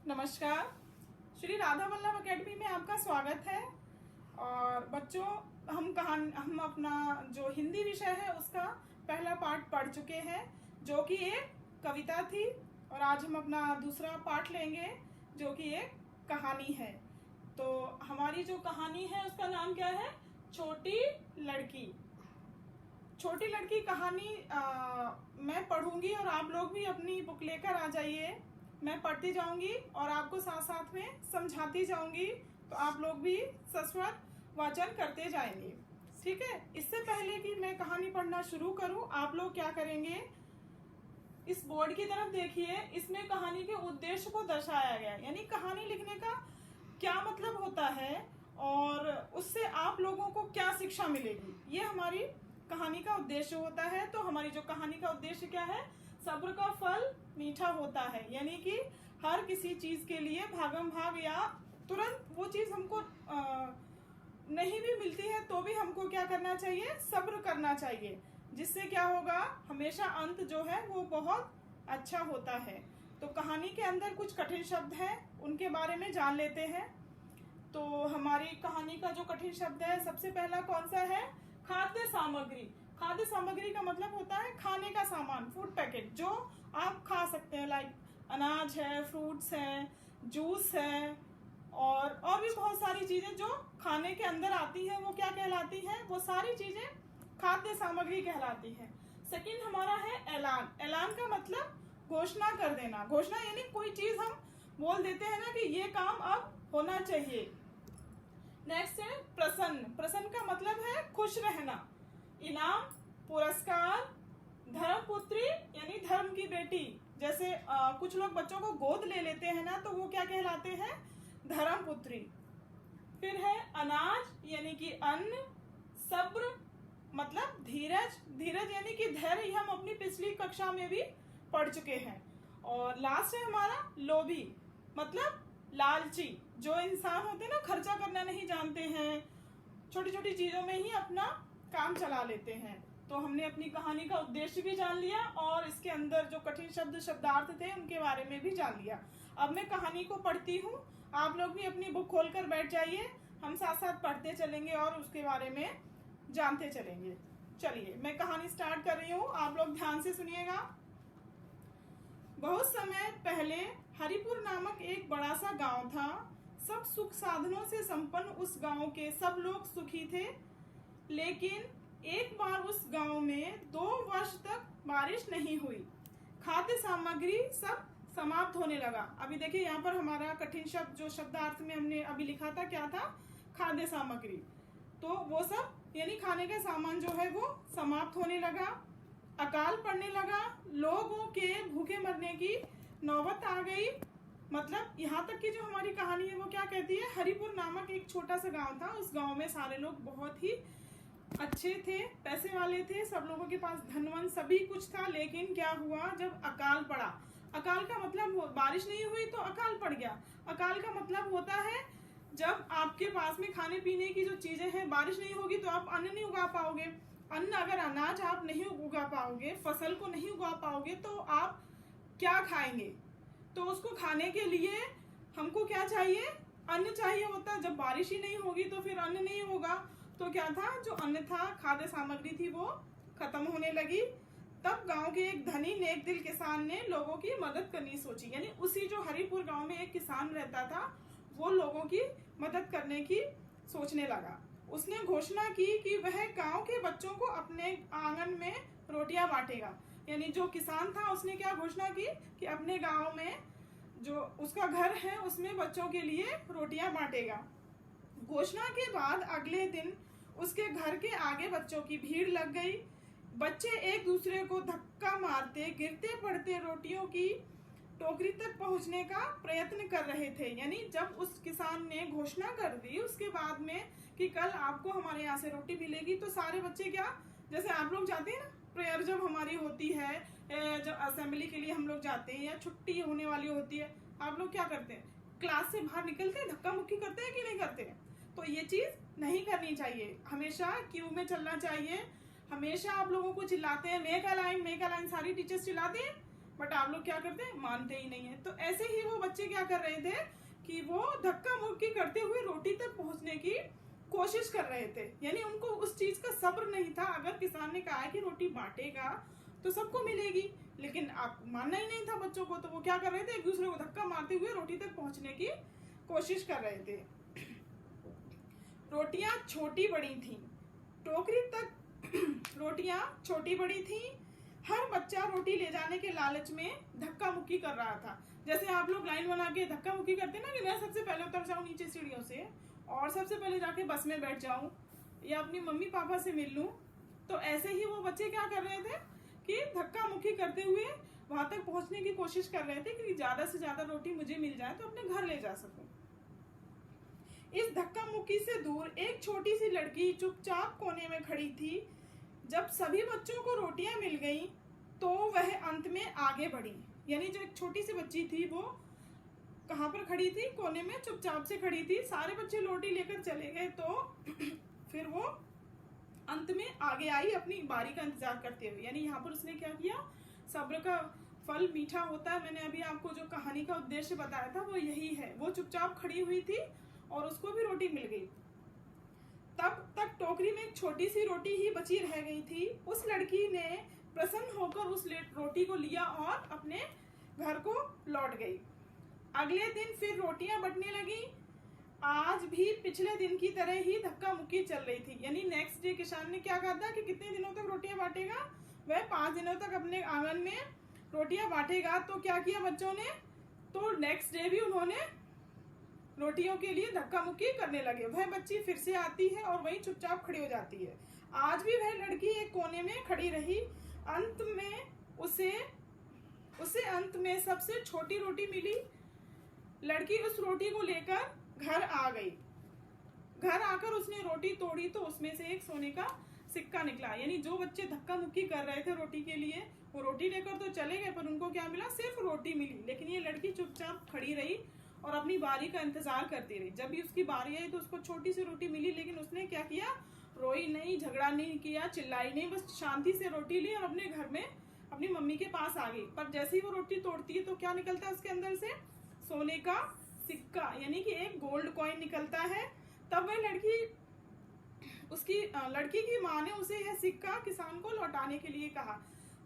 नमस्कार। श्री राधा वल्लभ अकेडमी में आपका स्वागत है। और बच्चों, हम अपना जो हिंदी विषय है उसका पहला पाठ पढ़ चुके हैं, जो कि एक कविता थी। और आज हम अपना दूसरा पाठ लेंगे, जो कि एक कहानी है। तो हमारी जो कहानी है उसका नाम क्या है? छोटी लड़की। छोटी लड़की कहानी मैं पढ़ूंगी और आप लोग भी अपनी बुक लेकर आ जाइए। मैं पढ़ती जाऊंगी और आपको साथ साथ में समझाती जाऊंगी, तो आप लोग भी सस्वर वाचन करते जाएंगे। ठीक है। इससे पहले कि मैं कहानी पढ़ना शुरू करूं, आप लोग क्या करेंगे, इस बोर्ड की तरफ देखिए। इसमें कहानी के उद्देश्य को दर्शाया गया है, यानी कहानी लिखने का क्या मतलब होता है और उससे आप लोगों को क्या शिक्षा मिलेगी, ये हमारी कहानी का उद्देश्य होता है। तो हमारी जो कहानी का उद्देश्य क्या है? सब्र का फल मीठा होता है, यानी कि हर किसी चीज के लिए भागम भाग या तुरंत वो चीज हमको नहीं भी मिलती है तो भी हमको क्या करना चाहिए? सब्र करना चाहिए, जिससे क्या होगा, हमेशा अंत जो है वो बहुत अच्छा होता है। तो कहानी के अंदर कुछ कठिन शब्द हैं, उनके बारे में जान लेते हैं। तो हमारी कहानी का जो कठिन शब्द है, सबसे पहला कौन सा है? खाद्य सामग्री। खाद्य सामग्री का मतलब होता है खाने का सामान, फूड पैकेट, जो आप खा सकते हैं। लाइक अनाज है, फ्रूट्स हैं, जूस है और भी बहुत सारी चीजें जो खाने के अंदर आती हैं, वो क्या कहलाती हैं? वो सारी चीजें खाद्य सामग्री कहलाती है। सेकंड हमारा है ऐलान। ऐलान का मतलब घोषणा कर देना। घोषणा यानी कोई चीज हम बोल देते हैं ना कि ये काम अब होना चाहिए। नेक्स्ट है प्रसन्न। प्रसन्न का मतलब है खुश रहना। इनाम, पुरस्कार, धर्मपुत्री यानी धर्म की बेटी। जैसे कुछ लोग बच्चों को गोद ले लेते हैं ना, तो वो क्या कहलाते हैं? धर्मपुत्री। फिर है अनाज यानी कि अन्न। सब्र मतलब धीरज। धीरज यानी कि धैर्य, हम अपनी पिछली कक्षा में भी पढ़ चुके हैं। और लास्ट है हमारा लोभी, मतलब लालची। जो इंसान होते हैं ना, खर्चा करना नहीं जानते हैं, छोटी छोटी चीजों में ही अपना काम चला लेते हैं। तो हमने अपनी कहानी का उद्देश्य भी जान लिया और इसके अंदर जो कठिन शब्द शब्दार्थ थे उनके बारे में भी जान लिया। अब मैं कहानी को पढ़ती हूँ, आप लोग भी अपनी बुक खोलकर बैठ जाइए, हम साथ साथ पढ़ते चलेंगे और उसके बारे में जानते चलेंगे। चलिए मैं कहानी स्टार्ट कर रही हूँ, आप लोग ध्यान से सुनिएगा। बहुत समय पहले हरिपुर नामक एक बड़ा सा गांव था। सब सुख साधनों से संपन्न उस गांव के सब लोग सुखी थे। लेकिन एक बार उस गांव में 2 वर्ष तक बारिश नहीं हुई। खाद्य सामग्री सब समाप्त होने लगा। अभी देखिए यहाँ पर हमारा कठिन शब्द जो शब्दार्थ में हमने अभी लिखा था, क्या था? खाद्य सामग्री। तो वो सब यानी खाने का सामान जो है वो समाप्त होने लगा। अकाल पड़ने लगा। लोगों के भूखे मरने की नौबत आ गई। मतलब यहाँ तक की जो हमारी कहानी है वो क्या कहती है? हरिपुर नामक एक छोटा सा गांव था। उस गांव में सारे लोग बहुत ही अच्छे थे, पैसे वाले थे, सब लोगों के पास धनवन सभी कुछ था। लेकिन क्या हुआ, जब अकाल पड़ा। अकाल का मतलब बारिश नहीं हुई तो अकाल पड़ गया। अकाल का मतलब होता है जब आपके पास में खाने पीने की जो चीजें हैं, बारिश नहीं होगी तो आप अन्न नहीं उगा पाओगे। अन्न, अगर अनाज आप नहीं उगा पाओगे, फसल को नहीं उगा पाओगे, तो आप क्या खाएंगे? तो उसको खाने के लिए हमको क्या चाहिए? अन्न चाहिए होता। जब बारिश ही नहीं होगी तो फिर अन्न नहीं होगा। तो क्या था, जो अन्न था, खाद्य सामग्री थी, वो खत्म होने लगी। तब गांव के एक धनी नेक दिल किसान ने लोगों की मदद करनी सोची। यानी उसी जो हरिपुर गांव में एक किसान रहता था, वो लोगों की मदद करने की सोचने लगा। उसने घोषणा की कि वह गांव के बच्चों को अपने आंगन में रोटियां बांटेगा। यानी जो किसान था उसने क्या घोषणा की कि अपने गांव में जो उसका घर है उसमें बच्चों के लिए रोटियां बांटेगा। घोषणा के बाद अगले दिन उसके घर के आगे बच्चों की भीड़ लग गई। बच्चे एक दूसरे को धक्का मारते, गिरते पड़ते रोटियों की टोकरी तक पहुंचने का प्रयत्न कर रहे थे। यानी जब उस किसान ने घोषणा कर दी उसके बाद में कि कल आपको हमारे यहाँ से रोटी मिलेगी, तो सारे बच्चे क्या, जैसे आप लोग जाते हैं ना, प्रेयर जब हमारी होती है, जब असेंबली के लिए हम लोग जाते हैं या छुट्टी होने वाली होती है, आप लोग क्या करते हैं? क्लास से बाहर निकलते हैं, धक्का मुक्की करते हैं कि नहीं करते हैं? तो ये चीज नहीं करनी चाहिए। हमेशा क्यू में चलना चाहिए। हमेशा आप लोगों को चिल्लाते हैं, मेक अ लाइन, सारी टीचर्स चिल्लाते हैं, बट आप लोग क्या करते हैं? मानते ही नहीं है। तो ऐसे ही वो बच्चे क्या कर रहे थे कि वो धक्का मुक्की करते हुए रोटी तक पहुंचने की कोशिश कर रहे थे। यानी उनको उस चीज का सब्र नहीं था। अगर किसान ने कहा है कि रोटी बांटेगा तो सबको मिलेगी, लेकिन आप मानना ही नहीं था बच्चों को, तो वो क्या कर रहे थे, एक दूसरे को धक्का मारते हुए रोटी तक पहुंचने की कोशिश कर रहे थे। रोटियां छोटी बड़ी थी, टोकरी तक रोटियां छोटी बड़ी थी। हर बच्चा रोटी ले जाने के लालच में धक्का मुक्की कर रहा था। जैसे आप लोग लाइन बना के धक्का मुक्की करते ना कि मैं सबसे पहले उतर जाऊं नीचे सीढ़ियों से और सबसे पहले जाके बस में बैठ जाऊं या अपनी मम्मी पापा से मिल लूं, तो ऐसे ही वो बच्चे क्या कर रहे थे कि धक्का मुक्की करते हुए वहां तक पहुंचने की कोशिश कर रहे थे कि ज्यादा से ज्यादा रोटी मुझे मिल जाए तो अपने घर ले जा सकूं। इस धक्का मुक्की से दूर एक छोटी सी लड़की चुपचाप कोने में खड़ी थी। जब सभी बच्चों को रोटियां मिल गईं, तो वह अंत में आगे बढ़ी। यानी जो एक छोटी सी बच्ची थी वो कहाँ पर खड़ी थी, कोने में चुपचाप से खड़ी थी। सारे बच्चे रोटी लेकर चले गए तो फिर वो अंत में आगे आई अपनी बारी का इंतजार करते हुए। यानी यहाँ पर उसने क्या किया, सब्र का फल मीठा होता है। मैंने अभी आपको जो कहानी का उद्देश्य बताया था वो यही है। वो चुपचाप खड़ी हुई थी और उसको भी रोटी मिल गई। तब तक टोकरी में एक छोटी सी रोटी ही बची रह गई थी। उस लड़की ने प्रसन्न होकर उस रोटी को लिया और अपने घर को लौट गई। अगले दिन फिर रोटियां बंटने लगी। आज भी पिछले दिन की तरह ही धक्का मुक्की चल रही थी। यानी नेक्स्ट डे किसान ने क्या कहा था कि कितने दिनों तक रोटियां बांटेगा, वह 5 दिनों तक अपने आंगन में रोटियां बांटेगा। तो क्या किया बच्चों ने, तो नेक्स्ट डे भी उन्होंने रोटियों के लिए धक्का मुक्की करने लगे। वह बच्ची फिर से आती है और वहीं चुपचाप खड़ी हो जाती है। आज भी वह लड़की एक कोने में खड़ी रही। अंत में उसे अंत में सबसे छोटी रोटी मिली। लड़की उस रोटी को लेकर घर आ गई। घर आकर उसने रोटी तोड़ी तो उसमें से एक सोने का सिक्का निकला। यानी जो बच्चे धक्का मुक्की कर रहे थे रोटी के लिए, वो रोटी लेकर तो चले गए, पर उनको क्या मिला, सिर्फ रोटी मिली। लेकिन ये लड़की चुपचाप खड़ी रही और अपनी बारी का इंतजार करती रही। जब भी उसकी बारी आई तो उसको छोटी सी रोटी मिली, लेकिन उसने क्या किया, रोई नहीं, झगड़ा नहीं किया, चिल्लाई नहीं, बस शांति से रोटी ली और अपने घर में अपनी मम्मी के पास आ गई। पर जैसे ही वो रोटी तोड़ती है तो क्या निकलता है उसके अंदर से, सोने का सिक्का, यानी कि एक गोल्ड कॉइन निकलता है। तब वह लड़की की माँ ने उसे यह सिक्का किसान को लौटाने के लिए कहा।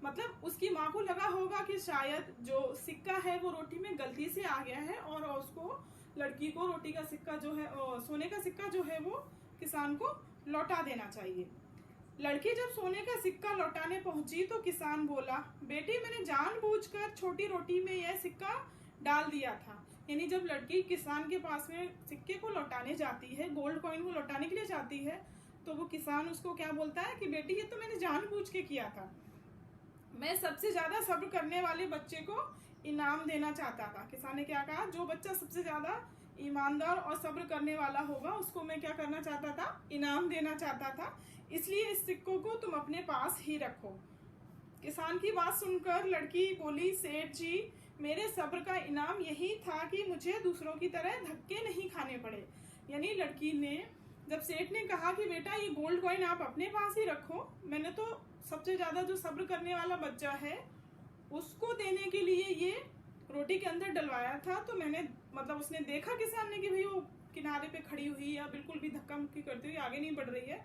मतलब उसकी माँ को लगा होगा कि शायद जो सिक्का है वो रोटी में गलती से आ गया है और उसको, लड़की को रोटी का सिक्का जो है, सोने का सिक्का जो है वो किसान को लौटा देना चाहिए। लड़की जब सोने का सिक्का लौटाने पहुंची तो किसान बोला, बेटी मैंने जानबूझकर छोटी रोटी में यह सिक्का डाल दिया था। यानी जब लड़की किसान के पास में सिक्के को लौटाने जाती है, गोल्ड कॉइन को लौटाने के लिए जाती है, तो वो किसान उसको क्या बोलता है कि बेटी ये तो मैंने जानबूझ के किया था। मैं सबसे ज्यादा सब्र करने वाले बच्चे को इनाम देना चाहता था। किसान ने क्या कहा, जो बच्चा सबसे ज्यादा ईमानदार और सब्र करने वाला होगा उसको मैं क्या करना चाहता था, इनाम देना चाहता था। इसलिए इस सिक्कों को तुम अपने पास ही रखो। किसान की बात सुनकर लड़की बोली, सेठ जी मेरे सब्र का इनाम यही था कि मुझे दूसरों की तरह धक्के नहीं खाने पड़े। यानी लड़की ने, जब सेठ ने कहा कि बेटा ये गोल्ड कॉइन आप अपने पास ही रखो, मैंने तो सबसे ज्यादा जो सब्र करने वाला बच्चा है उसको देने के लिए ये रोटी के अंदर डलवाया था, तो मैंने, मतलब उसने देखा किसान ने कि भाई वो किनारे पे खड़ी हुई या बिल्कुल भी धक्का मुक्की करती हुई आगे नहीं बढ़ रही है,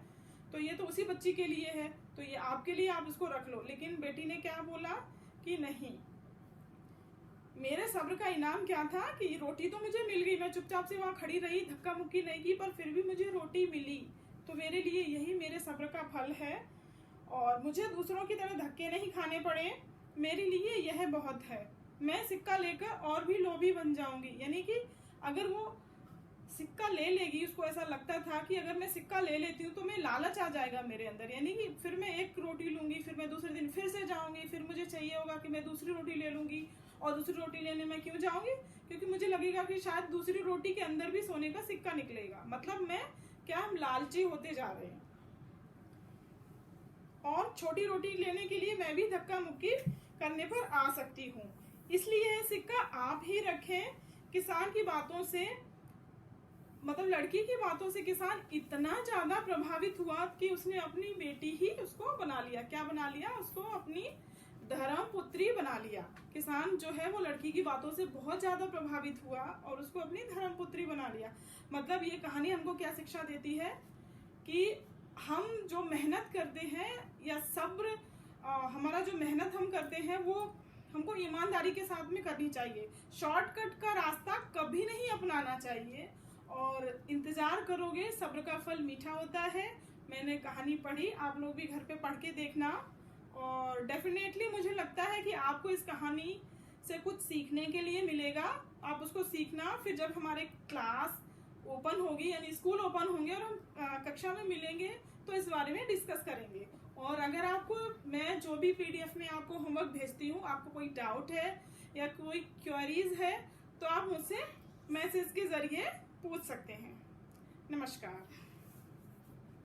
तो ये तो उसी बच्ची के लिए है, तो ये आपके लिए, आप इसको रख लो। लेकिन बेटी ने क्या बोला कि नहीं, मेरे सब्र का इनाम क्या था कि रोटी तो मुझे मिल गई, मैं चुपचाप से वहां खड़ी रही, धक्का मुक्की नहीं की, पर फिर भी मुझे रोटी मिली, तो मेरे लिए यही मेरे सब्र का फल है और मुझे दूसरों की तरह धक्के नहीं खाने पड़े, मेरे लिए यह बहुत है। मैं सिक्का लेकर और भी लोभी बन जाऊंगी। यानी कि अगर वो सिक्का ले लेगी, उसको ऐसा लगता था कि अगर मैं सिक्का ले लेती हूँ तो मैं, लालच आ जाएगा मेरे अंदर, यानी कि फिर मैं एक रोटी लूंगी, फिर मैं दूसरे दिन फिर से जाऊंगी, फिर मुझे चाहिए होगा कि मैं दूसरी रोटी ले लूंगी, और दूसरी रोटी लेने में क्यों जाऊंगी, क्योंकि मुझे लगेगा कि शायद दूसरी रोटी के अंदर भी सोने का सिक्का निकलेगा। मतलब मैं क्या, हम लालची होते जा रहे हैं। और छोटी रोटी लेने के लिए मैं भी धक्का मुक्की करने पर आ सकती हूँ, इसलिए यह सिक्का आप ही रखें। किसान की बातों से, मतलब लड़की की बातों से किसान इतना ज्यादा प्रभावित हुआ कि उसने अपनी बेटी ही उसको बना लिया। क्या बना लिया, उसको अपनी धर्म पुत्री बना लिया। किसान जो है वो लड़की की बातों से बहुत ज्यादा प्रभावित हुआ और उसको अपनी धर्म पुत्री बना लिया। मतलब ये कहानी हमको क्या शिक्षा देती है कि हम जो मेहनत करते हैं या सब्र, हमारा जो मेहनत हम करते हैं वो हमको ईमानदारी के साथ में करनी चाहिए। शॉर्टकट का रास्ता कभी नहीं अपनाना चाहिए और इंतजार करोगे, सब्र का फल मीठा होता है। मैंने कहानी पढ़ी, आप लोग भी घर पे पढ़ के देखना और डेफिनेटली मुझे लगता है कि आपको इस कहानी से कुछ सीखने के लिए मिलेगा। आप उसको सीखना, फिर जब हमारे क्लास ओपन होगी यानी स्कूल ओपन होंगे और हम कक्षा में मिलेंगे तो इस बारे में डिस्कस करेंगे। और अगर आपको मैं जो भी PDF में आपको होमवर्क भेजती हूँ, आपको कोई डाउट है या कोई क्वेरीज है तो आप मुझसे मैसेज के जरिए पूछ सकते हैं। नमस्कार।